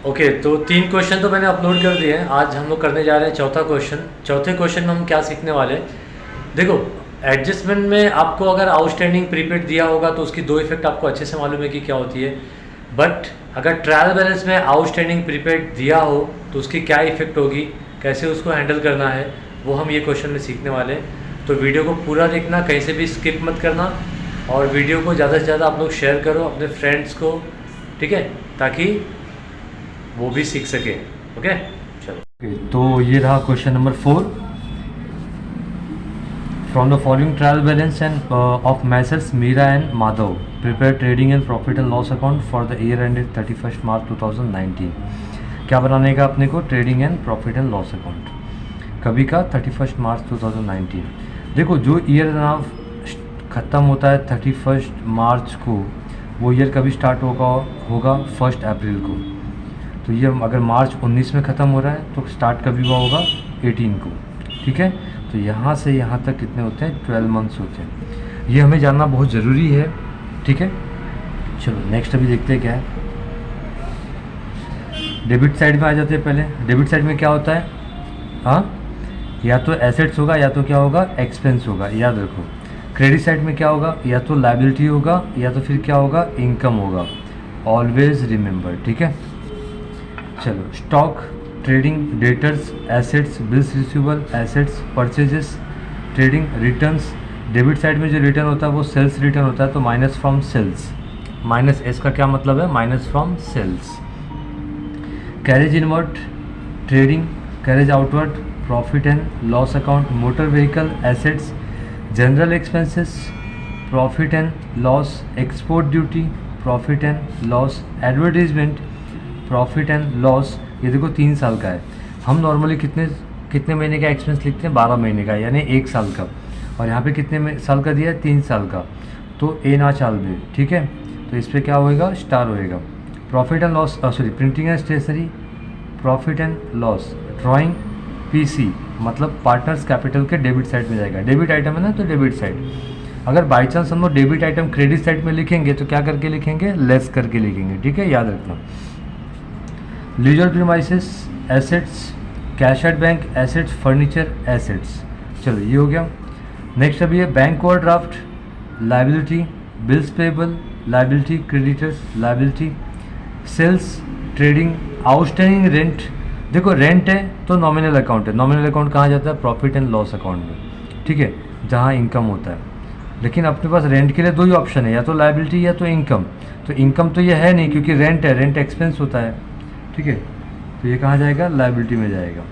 Okay, तो 3 question तो मैंने अपलोड कर दिए हैं। आज हम लोग करने जा रहे हैं चौथा क्वेश्चन। चौथे क्वेश्चन में हम क्या सीखने वाले हैं, देखो एडजस्टमेंट में आपको अगर आउटस्टैंडिंग प्रीपेड दिया होगा तो उसकी 2 इफेक्ट आपको अच्छे से मालूम है कि क्या होती है। बट अगर ट्रायल बैलेंस में आउटस्टैंडिंग प्रीपेड दिया हो तो उसकी क्या इफेक्ट होगी, कैसे उसको हैंडल करना है, वो हम ये क्वेश्चन में सीखने वाले हैं। तो वीडियो को पूरा देखना, कहीं से भी स्किप मत करना, और वीडियो को ज़्यादा से ज़्यादा आप लोग शेयर करो अपने फ्रेंड्स को, ठीक है, ताकि वो भी सीख सके। ओके चलो। तो ये रहा question number 4। From the following trial balance and of Messrs Meera and Madhav prepare trading and profit and loss account for the year ended 31 March 2019। क्या बनाने का अपने को? Trading and profit and loss account. कभी का? 31 मार्च 2019। देखो जो ईयर ना ख़त्म होता है 31 मार्च को, वो ईयर कभी स्टार्ट होगा 1 अप्रैल को। तो ये अगर मार्च 19 में ख़त्म हो रहा है तो स्टार्ट कभी हुआ होगा 18 को, ठीक है। तो यहाँ से यहाँ तक कितने होते हैं? 12 मंथ्स होते हैं। ये हमें जानना बहुत ज़रूरी है, ठीक है। चलो नेक्स्ट अभी देखते हैं क्या है। डेबिट साइड में आ जाते हैं। पहले डेबिट साइड में क्या होता है? हाँ, या तो एसेट्स होगा या तो क्या होगा? एक्सपेंस होगा, याद रखो। क्रेडिट साइड में क्या होगा? या तो लायबिलिटी होगा या तो फिर क्या होगा? इनकम होगा। ऑलवेज रिमेंबर, ठीक है। चलो, stock, trading, debtors, assets, bills receivable, assets, purchases, trading, returns. Debit side में जो रिटर्न होता है वो सेल्स रिटर्न होता है, तो minus from sales. Minus S का क्या मतलब है? Minus from sales. Carriage inward, trading, carriage outward, profit and loss account, motor vehicle, assets, general expenses, profit and loss, export duty, profit and loss, advertisement, profit and loss. ये देखो 3 साल का है। हम नॉर्मली कितने महीने का एक्सपेंस लिखते हैं? 12 महीने का, यानी 1 साल का। और यहाँ पे कितने साल का दिया है? 3 साल का। तो ए ना चाल में, ठीक है। तो इस पर क्या होएगा? स्टार होएगा। Profit and loss, sorry, printing and stationery, profit and loss, drawing, PC, मतलब पार्टनर्स कैपिटल के डेबिट साइड में जाएगा। डेबिट आइटम है ना, तो डेबिट साइड। अगर बाई चांस हम लोग डेबिट आइटम क्रेडिट साइड में लिखेंगे तो क्या करके लिखेंगे? लेस करके लिखेंगे, ठीक है, याद रखना। Leaser premises, assets, cash at bank, assets, furniture, assets. चलो ये हो गया। नेक्स्ट अभी है bank overdraft, liability, bills payable, liability, creditors, liability, sales, trading, outstanding rent. देखो रेंट है तो नॉमिनल अकाउंट है। नॉमिनल अकाउंट कहाँ जाता है? प्रॉफिट एंड लॉस अकाउंट में, ठीक है, जहाँ इनकम होता है। लेकिन अपने पास रेंट के लिए 2 ही ऑप्शन है, या तो लायबिलिटी या तो इनकम। तो इनकम तो ये है नहीं क्योंकि रेंट है, रेंट एक्सपेंस होता है, ठीक है। तो ये कहाँ जाएगा? लायबिलिटी में जाएगा,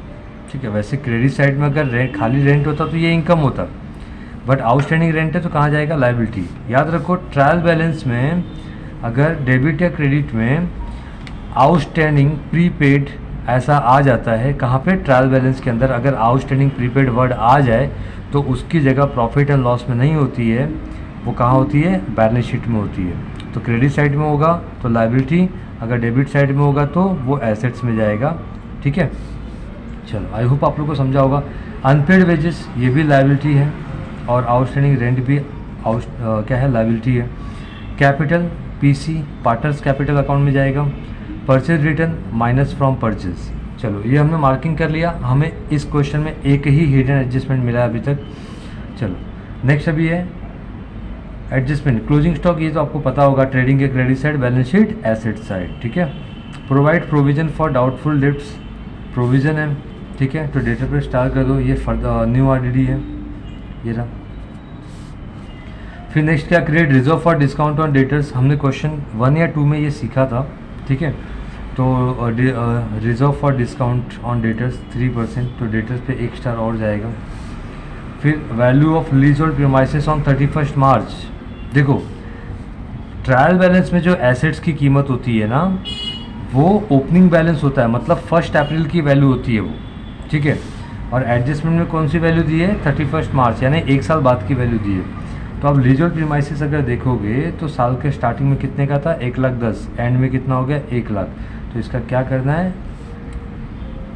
ठीक है। वैसे क्रेडिट साइड में अगर खाली रेंट होता तो ये इनकम होता, बट आउटस्टैंडिंग रेंट है तो कहाँ जाएगा? लायबिलिटी। याद रखो ट्रायल बैलेंस में अगर डेबिट या क्रेडिट में आउटस्टैंडिंग प्रीपेड ऐसा आ जाता है, कहाँ पे? ट्रायल बैलेंस के अंदर अगर आउटस्टैंडिंग प्रीपेड वर्ड आ जाए तो उसकी जगह प्रॉफिट एंड लॉस में नहीं होती है, वो कहाँ होती है? बैलेंस शीट में होती है। तो क्रेडिट साइड में होगा तो लायबिलिटी, अगर डेबिट साइड में होगा तो वो एसेट्स में जाएगा, ठीक है। चलो आई होप आप लोग को समझा होगा। अनपेड वेजेस ये भी लायबिलिटी है, और आउटस्टैंडिंग रेंट भी क्या है? लायबिलिटी है। Capital, PC, partners capital account में जाएगा। Purchase return minus from purchase. चलो ये हमने मार्किंग कर लिया। हमें इस क्वेश्चन में एक ही हिडन एडजस्टमेंट मिला है अभी तक। चलो नेक्स्ट अभी है एडजस्टमेंट, क्लोजिंग स्टॉक। ये तो आपको पता होगा, ट्रेडिंग के credit side, balance sheet asset side, ठीक है। Provide provision for doubtful debts, provision है, ठीक है। तो डेटा पे स्टार कर दो, ये न्यू आरडीडी है, ये रहा। फिर नेक्स्ट क्या? Create reserve for discount on debtors. हमने क्वेश्चन 1 या 2 में ये सीखा था, ठीक है। तो reserve for discount on debtors 3%, तो डेटर्स पे 1 स्टार और जाएगा। फिर value of lease hold premises on 31 मार्च। देखो ट्रायल बैलेंस में जो एसेट्स की कीमत होती है ना, वो ओपनिंग बैलेंस होता है, मतलब 1 अप्रैल की वैल्यू होती है वो, ठीक है। और एडजस्टमेंट में कौन सी वैल्यू दी है? 31 मार्च, यानी 1 साल बाद की वैल्यू दी है। तो अब लीज होल्ड प्रीमाइसेस अगर देखोगे तो साल के स्टार्टिंग में कितने का था? 1,10,000, एंड में कितना हो गया? 1 लाख। तो इसका क्या करना है?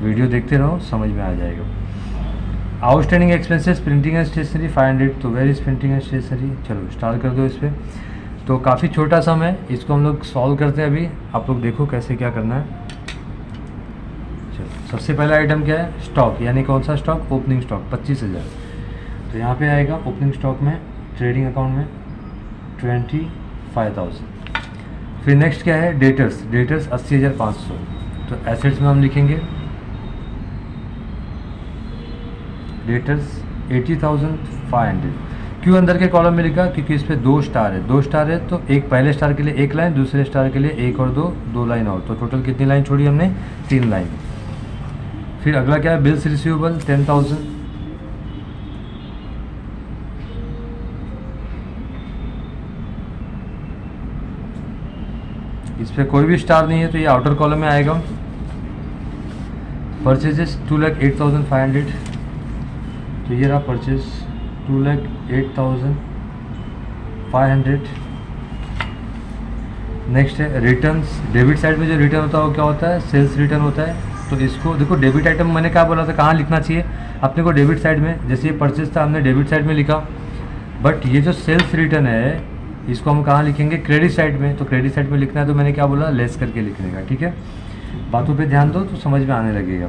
वीडियो देखते रहो, समझ में आ जाएगा। Outstanding expenses, printing and stationery 500, तो where is printing and stationery. चलो स्टार्ट कर दो इस पर। तो काफ़ी छोटा सम है, इसको हम लोग सॉल्व करते हैं अभी। आप लोग देखो कैसे क्या करना है। चलो सबसे पहला आइटम क्या है, स्टॉक, यानी कौन सा स्टॉक, ओपनिंग स्टॉक 25,000। तो यहाँ पे आएगा ओपनिंग स्टॉक में ट्रेडिंग अकाउंट में 25,000। फिर नेक्स्ट क्या है, डेटर्स, डेटर्स 80,500। तो एसेट्स में हम लिखेंगे डेटर्स 80,500। क्यों अंदर के कॉलम में लिखा, क्योंकि इस पे 2 स्टार है, 2 स्टार है तो एक पहले स्टार के लिए 1 लाइन, दूसरे स्टार के लिए 1 और 2 लाइन और, तो टोटल कितनी लाइन छोड़ी हमने, 3 लाइन। फिर अगला क्या है, बिल्स रिसीवेबल 10,000। इस पे कोई भी स्टार नहीं है तो ये आउटर कॉलम में आएगा। परचेजेस 2,08,500। तो ये रहा परचेज 2,08,500। नेक्स्ट है रिटर्न्स, डेबिट साइड में जो रिटर्न होता है वो क्या होता है, सेल्स रिटर्न होता है। तो इसको देखो, डेबिट आइटम मैंने क्या बोला था, कहाँ लिखना चाहिए अपने को, डेबिट साइड में। जैसे ये परचेज था हमने डेबिट साइड में लिखा, बट ये जो सेल्स रिटर्न है इसको हम कहाँ लिखेंगे, क्रेडिट साइड में। तो क्रेडिट साइड में लिखना है तो मैंने क्या बोला, लेस करके लिखने का। ठीक है, बातों पे ध्यान दो तो समझ में आने लगेगा।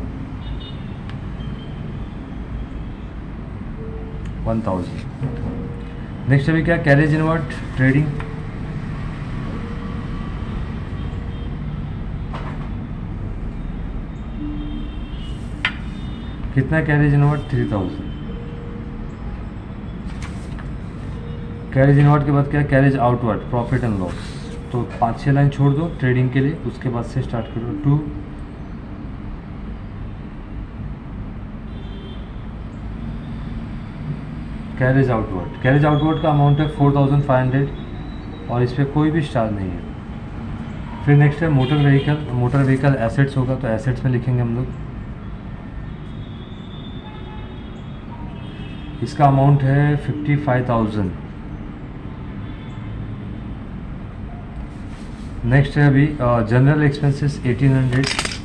1,000। नेक्स्ट अभी क्या, कैरेज इनवर्ड ट्रेडिंग, कितना कैरेज इनवर्ड, 3,000। कैरेज इनवर्ड के बाद क्या, carriage outward profit and loss. तो 5-6 लाइन छोड़ दो ट्रेडिंग के लिए, उसके बाद से स्टार्ट करो। 2 कैरेज आउटवर्ड, कैरेज आउटवर्ड का अमाउंट है 4,500 और इस पर कोई भी स्टार नहीं है। फिर नेक्स्ट है motor vehicle, motor vehicle assets होगा तो एसेट्स में लिखेंगे हम लोग, इसका अमाउंट है 55,000। नेक्स्ट है अभी जनरल एक्सपेंसेस 1,800।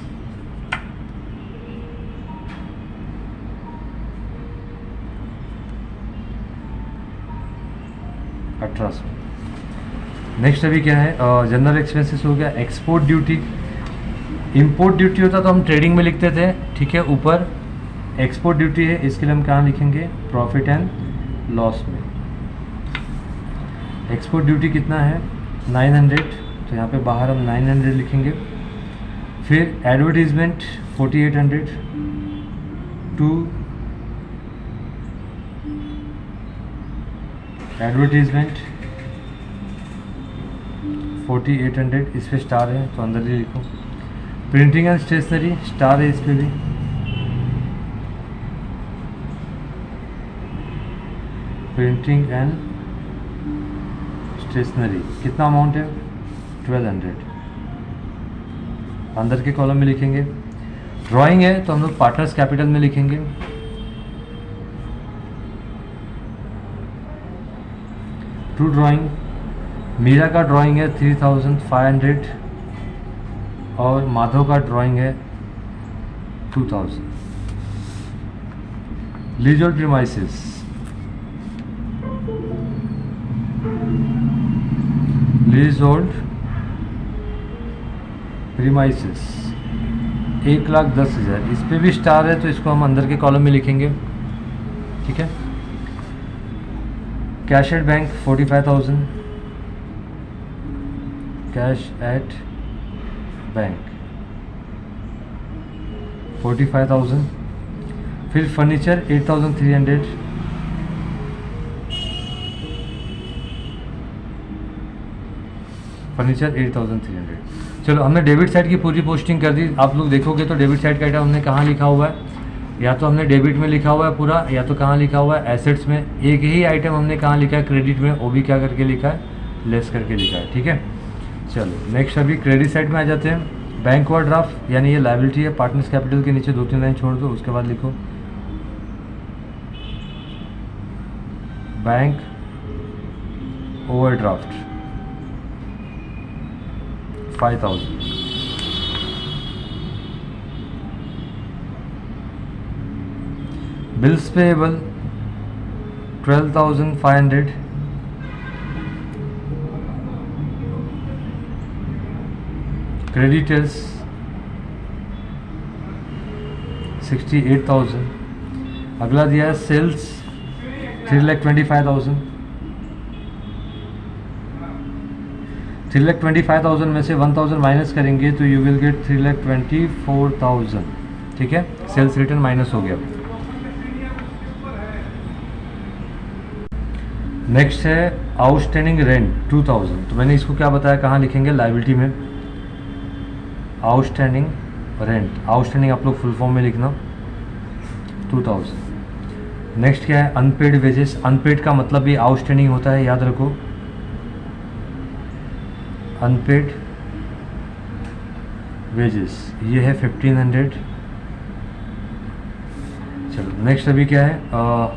नेक्स्ट अभी क्या है, जनरल एक्सपेंसेस हो गया। एक्सपोर्ट ड्यूटी, इंपोर्ट ड्यूटी होता तो हम ट्रेडिंग में लिखते थे, ठीक है, ऊपर। एक्सपोर्ट ड्यूटी है, इसके लिए हम कहाँ लिखेंगे, प्रॉफिट एंड लॉस में। एक्सपोर्ट ड्यूटी कितना है, 900, तो यहाँ पे बाहर हम 900 लिखेंगे। फिर एडवर्टीजमेंट 4,800 टू एडवर्टीजमेंट 4,800, इस पे स्टार है तो अंदर ही लिखो। प्रिंटिंग एंड स्टेशनरी स्टार है इस पे भी। प्रिंटिंग एंड स्टेशनरी कितना अमाउंट है, 1,200, अंदर के कॉलम में लिखेंगे। ड्राइंग है तो हम लोग पार्टनर्स कैपिटल में लिखेंगे। टू ड्राइंग, मीरा का ड्राइंग है 3,500 और माधव का ड्राइंग है 2,000। Lease hold premises, lease hold premises 1,10,000, इस पे भी स्टार है तो इसको हम अंदर के कॉलम में लिखेंगे। ठीक है, cash at bank 45,000, cash at bank 45,000। फिर फर्नीचर 8,300, फर्नीचर 8,300। चलो हमने डेबिट साइड की पूरी पोस्टिंग कर दी। आप लोग देखोगे तो डेबिट साइड का आइटम हमने कहाँ लिखा हुआ है, या तो हमने डेबिट में लिखा हुआ है पूरा, या तो कहाँ लिखा हुआ है, एसेट्स में। एक ही आइटम हमने कहाँ लिखा है, क्रेडिट में, वो भी क्या करके लिखा है, लेस करके लिखा है। ठीक है, चलो नेक्स्ट अभी क्रेडिट साइड में आ जाते हैं। बैंक ओवरड्राफ्ट, यानी ये लायबिलिटी है, पार्टनर्स कैपिटल के नीचे 2-3 लाइन छोड़ दो, उसके बाद लिखो bank overdraft 5,000। Bills payable 12,500। Creditors 68,000। अगला दिया है सेल्स 3,25,000। 3,25,000 में से 1,000 माइनस करेंगे तो यू विल गेट 3,24,000। ठीक है, सेल्स रिटर्न माइनस हो गया। नेक्स्ट है आउटस्टैंडिंग रेंट 2,000। तो मैंने इसको क्या बताया, कहाँ लिखेंगे, लाइबिलिटी में। आउटस्टैंडिंग रेंट, आउटस्टैंडिंग आप लोग फुल फॉर्म में लिखना 2,000। नेक्स्ट क्या है, अनपेड वेजेस। अनपेड का मतलब भी आउटस्टैंडिंग होता है, याद रखो। अनपेड वेजेस ये है 1,500। चलो नेक्स्ट अभी क्या है,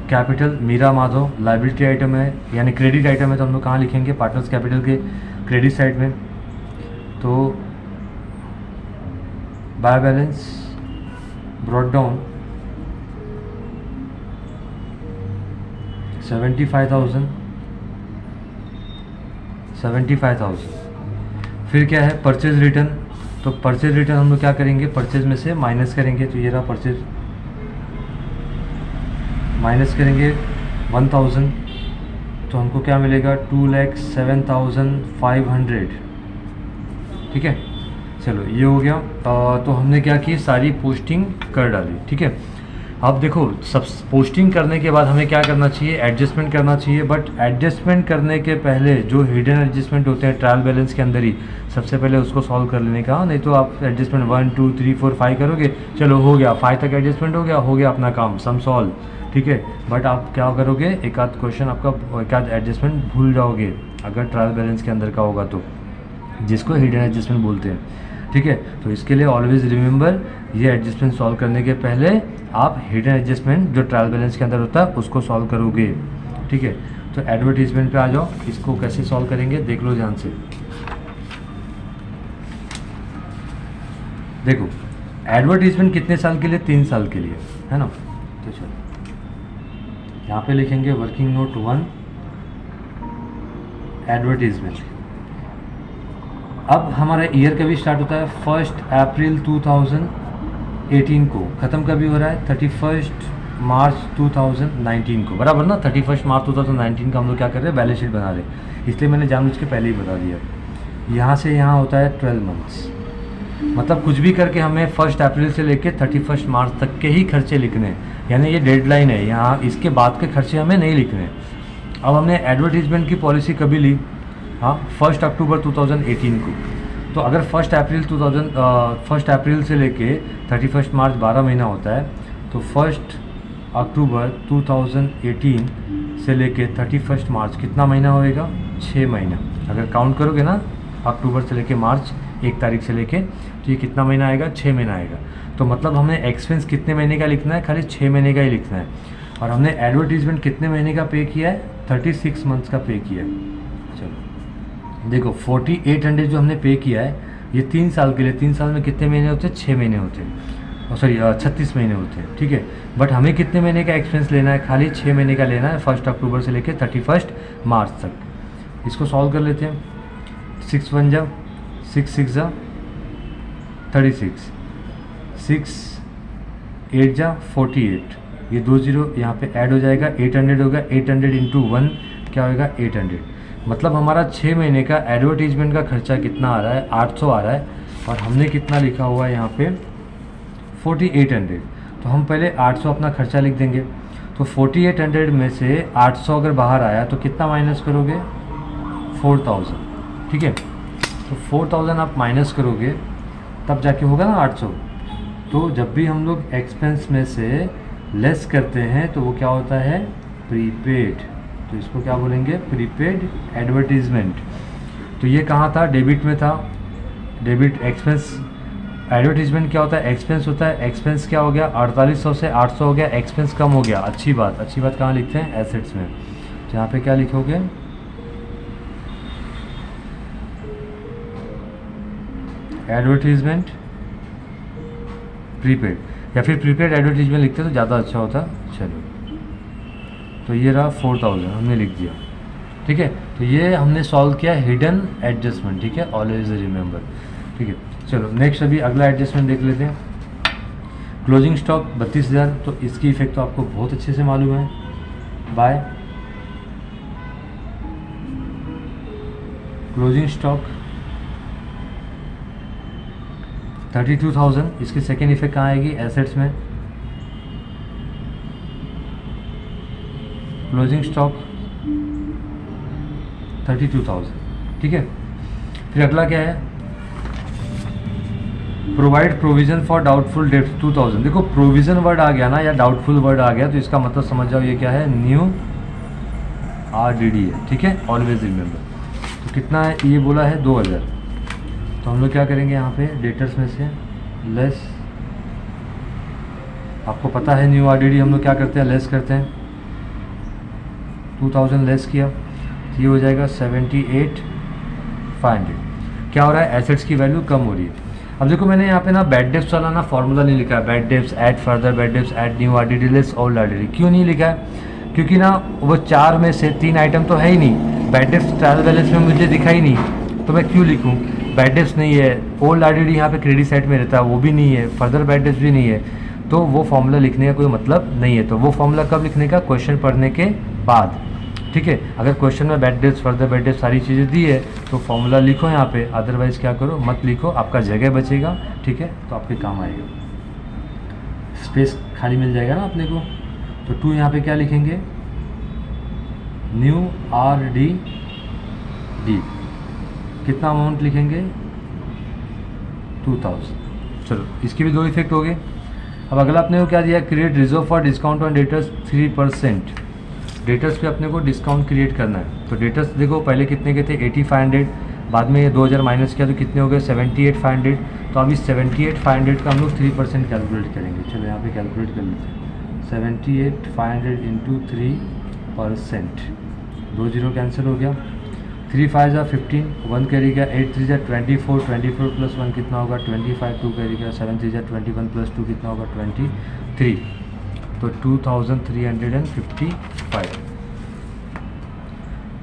capital Meera Madhav liability item है, यानी क्रेडिट आइटम है, तो हम लोग कहाँ लिखेंगे, पार्टनर्स कैपिटल के क्रेडिट साइड में। तो बाय बैलेंस ब्रॉट डाउन 75,000। फिर क्या है, परचेज रिटर्न। तो परचेज रिटर्न हम लोग क्या करेंगे, परचेज में से माइनस करेंगे। तो ये रहा परचेज, माइनस करेंगे 1,000 तो हमको क्या मिलेगा, 2,07,500। ठीक है, चलो ये हो गया। तो हमने क्या की, सारी पोस्टिंग कर डाली। ठीक है, अब देखो सब पोस्टिंग करने के बाद हमें क्या करना चाहिए, एडजस्टमेंट करना चाहिए। बट एडजस्टमेंट करने के पहले जो हिडन एडजस्टमेंट होते हैं ट्रायल बैलेंस के अंदर ही, सबसे पहले उसको सॉल्व कर लेने का। नहीं तो आप एडजस्टमेंट 1 2 3 4 5 करोगे, चलो हो गया 5 तक एडजस्टमेंट हो गया अपना काम, सम सॉल्व। ठीक है, बट आप क्या करोगे, एक आध क्वेश्चन आपका, एक आध एडजस्टमेंट भूल जाओगे अगर ट्रायल बैलेंस के अंदर का होगा तो, जिसको हिडन एडजस्टमेंट बोलते हैं। ठीक है, तो इसके लिए ऑलवेज रिमेंबर, ये एडजस्टमेंट सॉल्व करने के पहले आप हिडन एडजस्टमेंट जो ट्रायल बैलेंस के अंदर होता है उसको सॉल्व करोगे। ठीक है, तो एडवर्टीजमेंट पे आ जाओ, इसको कैसे सॉल्व करेंगे देख लो ध्यान से। देखो एडवर्टीजमेंट कितने साल के लिए, 3 साल के लिए, है ना। तो चलो यहाँ पे लिखेंगे वर्किंग नोट 1 एडवर्टीजमेंट। अब हमारा ईयर कभी स्टार्ट होता है, 1 अप्रैल 2018 को। ख़त्म कभी हो रहा है, 31 मार्च 2019 को, बराबर ना। 31 मार्च 2019 का हम लोग क्या कर रहे हैं, बैलेंस शीट बना रहे हैं, इसलिए मैंने जानबूझ के पहले ही बता दिया। यहाँ से यहाँ होता है 12 मंथ्स, मतलब कुछ भी करके हमें 1 अप्रैल से लेके 31 मार्च तक के ही खर्चे लिखने हैं, यानी ये डेडलाइन है यहाँ, इसके बाद के खर्चे हमें नहीं लिखने हैं। अब हमने एडवर्टीजमेंट की पॉलिसी कभी ली, हाँ 1 अक्टूबर 2018 को। तो अगर 1 अप्रैल से लेके 31 मार्च 12 महीना होता है, तो 1 अक्टूबर 2018 से लेके 31 मार्च कितना महीना होएगा, 6 महीना। अगर काउंट करोगे ना अक्टूबर से लेके मार्च 1 तारीख से लेके, तो ये कितना महीना आएगा, 6 महीना आएगा। तो मतलब हमें एक्सपेंस कितने महीने का लिखना है, खाली 6 महीने का ही लिखना है। और हमने एडवर्टीजमेंट कितने महीने का पे किया है, 36 मंथ्स का पे किया है। चलो देखो 4800 जो हमने पे किया है ये 3 साल के लिए। 3 साल में कितने महीने होते हैं, 6 महीने होते हैं, सॉरी 36 महीने होते हैं। ठीक है, बट हमें कितने महीने का एक्सपेंस लेना है, खाली 6 महीने का लेना है, 1 अक्टूबर से लेकर 31 मार्च तक। इसको सॉल्व कर लेते हैं। 6 1 जा 6 6 जा 36, 6 8 जा 48, ये 2 0 यहाँ पे ऐड हो जाएगा, 800 होगा। 800 इंटू 1 क्या होगा, 800। मतलब हमारा 6 महीने का एडवर्टीजमेंट का खर्चा कितना आ रहा है, 800 आ रहा है। और हमने कितना लिखा हुआ है यहाँ पे, 4800। तो हम पहले 800 अपना खर्चा लिख देंगे। तो 4800 में से 800 अगर बाहर आया तो कितना माइनस करोगे, 4000। ठीक है, तो 4000 आप माइनस करोगे तब जाके होगा ना 800। तो जब भी हम लोग एक्सपेंस में से लेस करते हैं तो वो क्या होता है, प्रीपेड। तो इसको क्या बोलेंगे, प्रीपेड एडवर्टीजमेंट। तो ये कहाँ था, डेबिट में था। डेबिट एक्सपेंस, एडवर्टीजमेंट क्या होता है, एक्सपेंस होता है। एक्सपेंस क्या हो गया, 4800 से 800 हो गया, एक्सपेंस कम हो गया। अच्छी बात, अच्छी बात कहाँ लिखते हैं, एसेट्स में। तो यहाँ पे क्या लिखोगे, एडवर्टीजमेंट प्रीपेड, या फिर प्रीपेड एडवर्टीजमेंट लिखते तो ज़्यादा अच्छा होता। चलो तो ये रहा 4000 हमने लिख दिया। ठीक है, तो ये हमने सॉल्व किया हिडन एडजस्टमेंट। ठीक है, ऑलवेज रिमेंबर। ठीक है, चलो नेक्स्ट अभी अगला एडजस्टमेंट देख लेते हैं। क्लोजिंग स्टॉक 32,000, तो इसकी इफेक्ट तो आपको बहुत अच्छे से मालूम है। बाय क्लोजिंग स्टॉक 32,000, इसकी सेकेंड इफेक्ट कहाँ आएगी? एसेट्स में। क्लोजिंग स्टॉक 32,000, ठीक है। फिर अगला क्या है? Provide provision for doubtful debts 2,000। देखो प्रोविजन वर्ड आ गया ना, या डाउटफुल वर्ड आ गया, तो इसका मतलब समझ जाओ ये क्या है? न्यू RDD है, ठीक है। Always remember. तो कितना है? ये बोला है 2,000, तो हम लोग क्या करेंगे यहाँ पे? डेटर्स में से लेस, आपको पता है न्यू RDD हम लोग क्या करते हैं? लेस करते हैं। 2,000 लेस किया, तो ये हो जाएगा 78,500। क्या हो रहा है? एसेट्स की वैल्यू कम हो रही है। अब देखो मैंने यहाँ पे ना बैड डेब्ट्स वाला ना फॉर्मूला नहीं लिखा है, bad debts add further bad debts add new RDD less old RDD। क्यों नहीं लिखा है? क्योंकि ना वो 4 में से 3 आइटम तो है ही नहीं। बैड डेब्ट्स ट्रायल बैलेंस में मुझे दिखा ही नहीं, तो मैं क्यों लिखूँ? बैड डेब्ट्स नहीं है, ओल्ड RDD यहाँ पे क्रेडिट साइड में रहता है, वो भी नहीं है, फर्दर बैड डेब्ट्स भी नहीं है, तो वो फॉर्मूला लिखने का कोई मतलब नहीं है। तो वो फॉर्मूला कब लिखने का? क्वेश्चन पढ़ने के बाद, ठीक है। अगर क्वेश्चन में bad debts further bad debts सारी चीज़ें दी है तो फॉर्मूला लिखो यहाँ पे, अदरवाइज़ क्या करो? मत लिखो, आपका जगह बचेगा, ठीक है, तो आपके काम आएगा, स्पेस खाली मिल जाएगा ना अपने को। तो 2 यहाँ पे क्या लिखेंगे? New RDD। कितना अमाउंट लिखेंगे? 2,000। चलो इसकी भी 2 इफेक्ट हो गए। अब अगला अपने को क्या दिया? Create reserve for discount on debtors 3%। Debtors पे अपने को डिस्काउंट क्रिएट करना है। तो डेटर्स देखो पहले कितने के थे? 80,500, बाद में ये 2,000 माइनस किया तो कितने हो गए? 78,500। तो अभी 78,500 का हम लोग 3% कैलकुलेट करेंगे। चलो यहाँ पे कैलकुलेट कर लेते हैं। 78,500 इंटू 3%, 2 0 कैंसिल हो गया। 3 5 जा 15, 1 कैरी गया, 8 3 जा 24, 24 प्लस 1 कितना होगा? 25, 2 कैरी गया, 7 3 जा 21 प्लस 2 कितना होगा? 23। तो 2,355।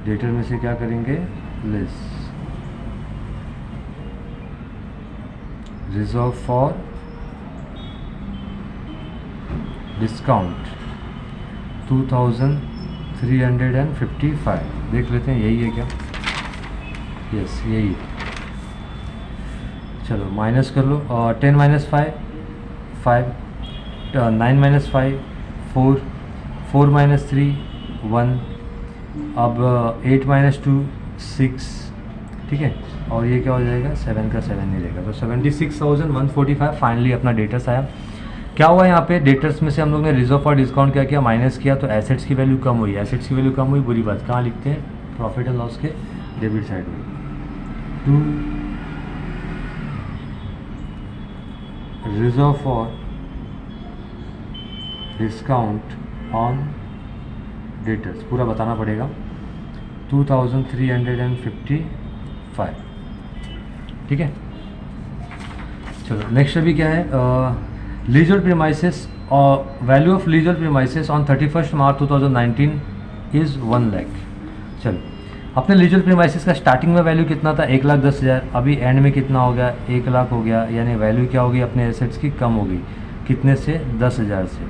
डेटर में से क्या करेंगे? Less reserve for discount 2,355। देख लेते हैं यही है क्या? यस यही है। चलो माइनस कर लो। 10 माइनस 5 5, 9 माइनस 5 4, 4 माइनस 3 1, अब 8 माइनस 2 6, ठीक है। और ये क्या हो जाएगा? 7 का 7 नहीं रहेगा, तो 76,145 फाइनली अपना डेटर्स आया। क्या हुआ यहाँ पे? डेटर्स में से हम लोग ने रिजर्व फॉर डिस्काउंट क्या किया? माइनस किया, तो एसेट्स की वैल्यू कम हुई। एसेट्स की वैल्यू कम हुई, बुरी बात। कहाँ लिखते हैं? प्रॉफिट एंड लॉस के डेबिट साइड में। 2 reserve for discount on debtors, पूरा बताना पड़ेगा। 2,355, ठीक है। चलो नेक्स्ट अभी क्या है? लीजर प्रीमाइसेस और value of leaser premises on 31 March 2019 is 1 lakh. चलो अपने लीजर प्रीमाइसेस का स्टार्टिंग में वैल्यू कितना था? 1,10,000। अभी एंड में कितना हो गया? 1 लाख हो गया, यानी वैल्यू क्या होगी अपने एसेट्स की? कम होगी। कितने से? 10,000 से।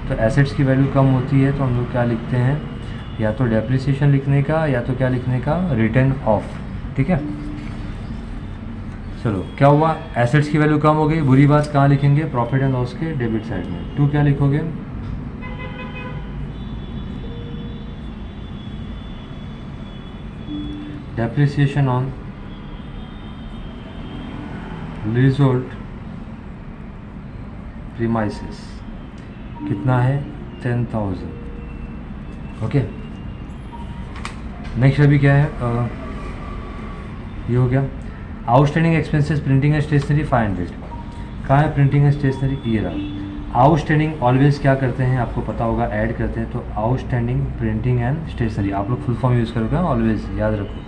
तो एसेट्स की वैल्यू कम होती है तो हम लोग क्या लिखते हैं? या तो डेप्रिसिएशन लिखने का, या तो क्या लिखने का? रिटर्न ऑफ, ठीक है। चलो क्या हुआ? एसेट्स की वैल्यू कम हो गई, बुरी बात। कहाँ लिखेंगे? प्रॉफिट एंड लॉस के डेबिट साइड में। 2 क्या लिखोगे? डेप्रिसिएशन ऑन लीजहोल्ड प्रीमाइसेस कितना है? 10,000, ओके। नेक्स्ट अभी क्या है? ये हो गया। Outstanding expenses printing and stationery 500। कहाँ है प्रिंटिंग एंड स्टेशनरी? ये रहा। आउटस्टैंडिंग ऑलवेज क्या करते हैं? आपको पता होगा, ऐड करते हैं। तो आउटस्टैंडिंग प्रिंटिंग एंड स्टेशनरी, आप लोग फुल फॉर्म यूज़ करोगे ऑलवेज, याद रखो।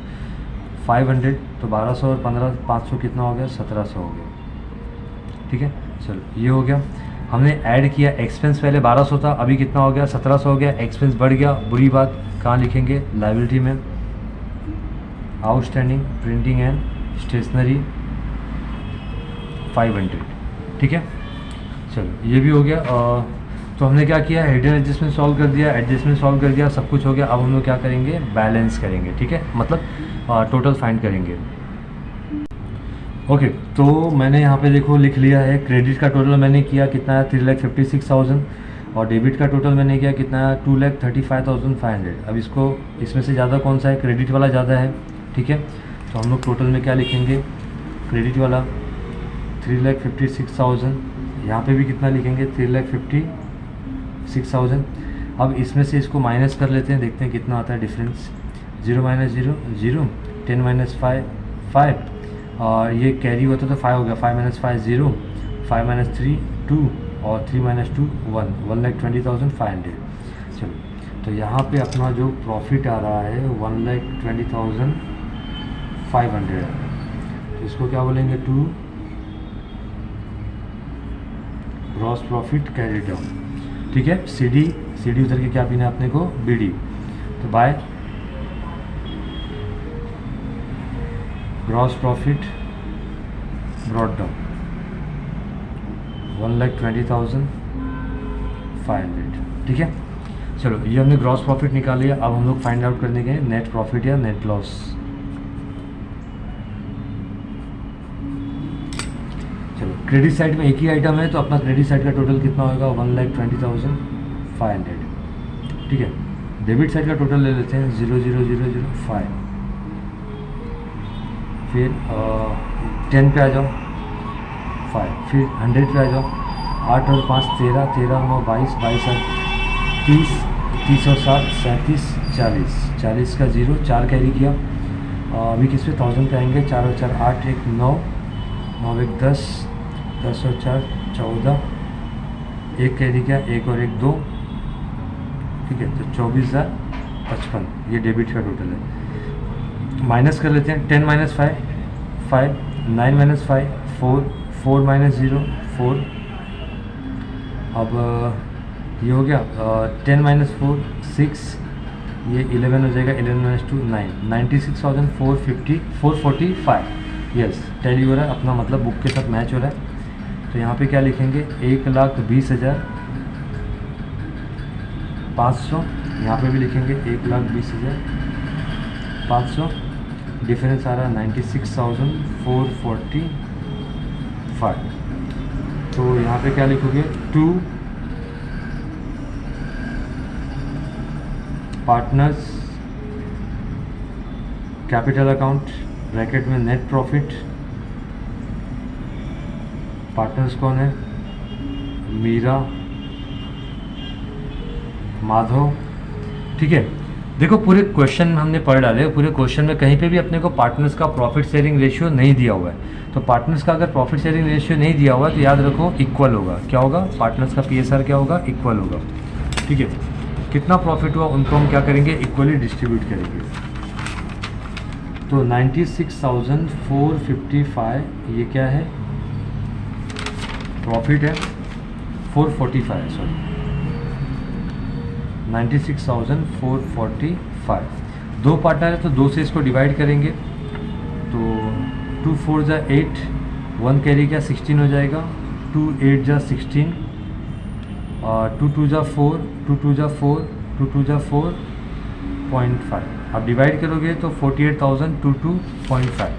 500 तो 1200 और 15 500 कितना हो गया? 1700 हो गया, ठीक है। चलो ये हो गया। हमने ऐड किया एक्सपेंस, पहले 1200 था, अभी कितना हो गया? 1700 हो गया। एक्सपेंस बढ़ गया, बुरी बात। कहाँ लिखेंगे? लायबिलिटी में। आउटस्टैंडिंग प्रिंटिंग एंड स्टेशनरी 500, ठीक है। चलो ये भी हो गया। तो हमने क्या किया, हिडन एडजस्टमेंट सॉल्व कर दिया, एडजस्टमेंट सॉल्व कर दिया, सब कुछ हो गया। अब हम लोग क्या करेंगे, बैलेंस करेंगे, ठीक है, मतलब टोटल फाइंड करेंगे। ओके, तो मैंने यहाँ पे देखो लिख लिया है, क्रेडिट का टोटल मैंने किया कितना है 3,56,000 और डेबिट का टोटल मैंने किया कितना है 2,35,500। अब इसको इसमें से ज़्यादा कौन सा है, क्रेडिट वाला ज़्यादा है, ठीक है। तो हम लोग टोटल में क्या लिखेंगे, क्रेडिट वाला 3,56,000, यहाँ पे भी कितना लिखेंगे 3,56,000। अब इसमें से इसको माइनस कर लेते हैं, देखते हैं कितना आता है डिफरेंस। 0 - 0 0, 10 - 5 5, और ये कैरी होता तो 5 हो गया, 5 - 5 0, 5 - 3 2 और 3 - 2 1, 1,20,500। चलो, तो यहाँ पे अपना जो प्रॉफिट आ रहा है 1,20,500 है। तो इसको क्या बोलेंगे, to gross profit carry down, ठीक है। सीडी उधर के क्या पीना है अपने को, बीडी। तो by gross profit brought down 1,20,500, ठीक है। चलो, ये हमने ग्रॉस प्रॉफिट निकाल लिया। अब हम लोग फाइंड आउट करने गए नेट प्रॉफिट या नेट लॉस। चलो, क्रेडिट साइड में एक ही आइटम है तो अपना क्रेडिट साइड का टोटल कितना होगा 1,20,500, ठीक है। डेबिट साइड का टोटल ले लेते हैं 0,0,0,0,5, फिर 10 पे आ जाओ 5, फिर 100 पे आ जाओ, 8 और 5 13, 13 9 22, 22 8 30, 30 और 7 37, 40, 40 का 0, 4 कैरी किया। अभी किस पे 1000 पे आएंगे, 4 और 4 8, 1 9, 9 1 10, 10 और 4 14, 1 कैरी किया, 1 और 1 2, ठीक है। तो 24,055 ये डेबिट का टोटल है। माइनस कर लेते हैं, 10 - 5 5, 9 - 5 4, 4 - 0 4। अब ये हो गया 10 - 4 6, ये 11 हो जाएगा, 11 - 2 9, 96,445। यस, टैली हो रहा है अपना, मतलब बुक के साथ मैच हो रहा है। तो यहाँ पे क्या लिखेंगे 1,20,500, यहाँ पे भी लिखेंगे 1,20,500। डिफरेंस आ रहा है 96,445। तो यहाँ पे क्या लिखोगे, to partners capital account bracket में नेट प्रॉफिट। पार्टनर्स कौन है, मीरा, माधव, ठीक है। देखो, पूरे क्वेश्चन में हमने पढ़ डाले, पूरे क्वेश्चन में कहीं पे भी अपने को पार्टनर्स का प्रॉफिट शेयरिंग रेशियो नहीं दिया हुआ है। तो पार्टनर्स का अगर प्रॉफिट शेयरिंग रेशियो नहीं दिया हुआ है तो याद रखो इक्वल होगा। क्या होगा, पार्टनर्स का PSR क्या होगा, इक्वल होगा, ठीक है। कितना प्रॉफिट हुआ उनको हम क्या करेंगे, इक्वली डिस्ट्रीब्यूट करेंगे। तो 96,455 ये क्या है, प्रॉफिट है, 445 सॉरी 96,445। दो पार्टनर है तो 2 से इसको डिवाइड करेंगे। तो 2 4 जा 8, 1 कैरी का 16 हो जाएगा, 2 8 जा 16, 2 2 जा 4, 2 2 जा 4, 2 2 जा 4.5। आप डिवाइड करोगे तो 48,022.5,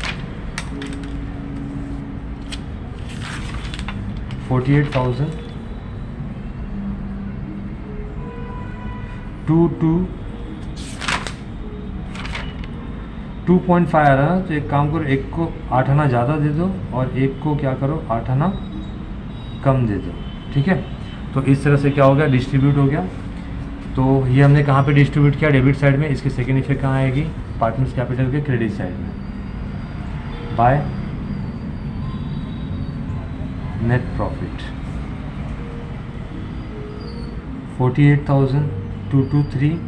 48,000 2.5 आ रहा है। तो एक काम करो, एक को 8 आना ज़्यादा दे दो और एक को क्या करो 8 आना कम दे दो, ठीक है। तो इस तरह से क्या हो गया, डिस्ट्रीब्यूट हो गया। तो ये हमने कहाँ पे डिस्ट्रीब्यूट किया, डेबिट साइड में। इसकी सेकेंड इफेक्ट कहाँ आएगी, पार्टनर्स कैपिटल के क्रेडिट साइड में, बाय नेट प्रॉफिट 48,223,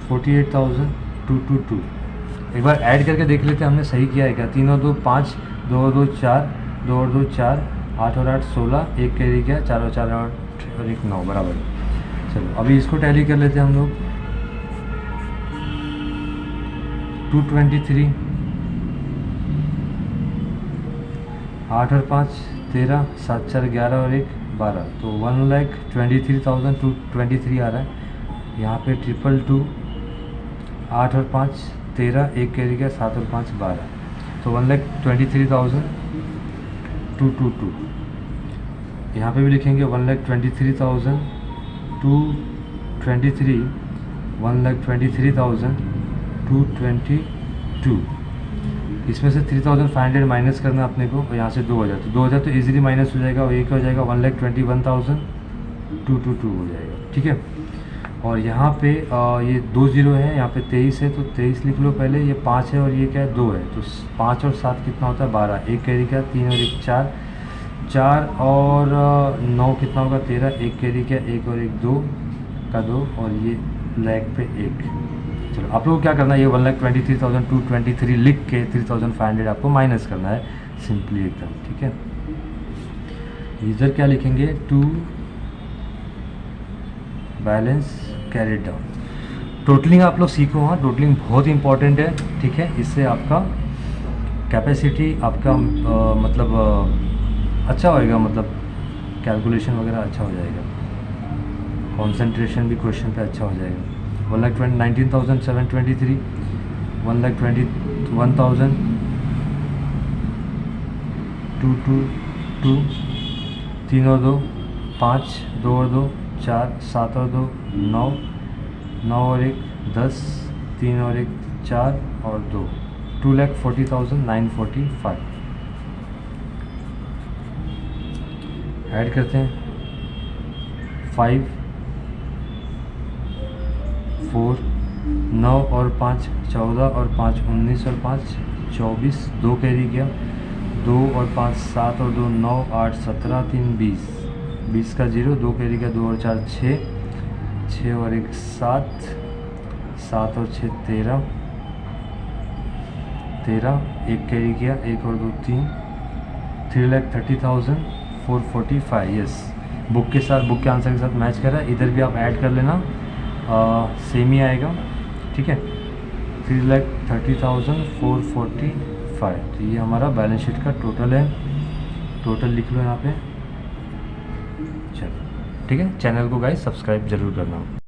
48,222। एक बार ऐड करके देख लेते हैं हमने सही किया है क्या। 3 और 2 5, 2 और 2 4, 2 और 2 4, 8 और 8 16, 1 कैरी किया, 4 और 4 8 और 1 9 बराबर। चलो अभी इसको टैली कर लेते हैं हम लोग। 223, 8 और 5 13, 7 4 11 और 1 12, तो 1,23,223 आ रहा है। यहाँ पे 222, 8 और 5 13, 1 कैरी गया, 7 और 5 12, तो 1,23,222। यहाँ पे भी लिखेंगे 1,23,223, 1,23,222। इसमें से 3,500 माइनस करना अपने को, और यहाँ से 2,000, तो 2,000 तो इजीली माइनस हो जाएगा, और एक हो जाएगा 1,21,222 हो जाएगा, ठीक है। और यहाँ पे ये 2 0 है, यहाँ पे 23 है, तो 23 लिख लो पहले। ये 5 है और ये क्या है 2 है, तो 5 और 7 कितना होता है 12, एक कैरी क्या 3 और 1 4, 4 और 9 कितना होगा 13, एक कैरी क्या 1 और 1 2 का 2, और ये लैग पे 1। चलो आप लोग को क्या करना है, ये 1,23,223 लिख के 3,500 आपको माइनस करना है सिंपली एकदम, ठीक है। इधर क्या लिखेंगे, to balance carried down. Totalling आप लोग सीखो, हाँ टोटलिंग बहुत इंपॉर्टेंट है, ठीक है। इससे आपका कैपेसिटी आपका अच्छा होएगा, मतलब कैलकुलेशन वगैरह अच्छा हो जाएगा, कंसंट्रेशन भी क्वेश्चन पे अच्छा हो जाएगा। 1,19,723, 1,21,222, 3 और 2 5, 2 और 2 4, 7 और 2 9, 9 और 1 10, 3 और 1 4 और 2, 2,40,945। ऐड करते हैं 5 4, 9 और 5 14 और 5 19 और 5 24, 2 कैरी गया, 2 और 5 7 और 2 9 8 17 3 20, 20 का 0, 2 कैरी गया, 2 और 4 6, 6 और 1 7, 7 और 6 13, 13, एक कैरी गया, 1 और 2 3, 3,30,445। यस, बुक के साथ, बुक के आंसर के साथ मैच कर रहा है। इधर भी आप ऐड कर लेना, सेम ही आएगा, ठीक है। 3,30,445, तो ये हमारा बैलेंस शीट का टोटल है। टोटल लिख लो यहाँ पे, चलो ठीक है। चैनल को गाइस सब्सक्राइब जरूर करना।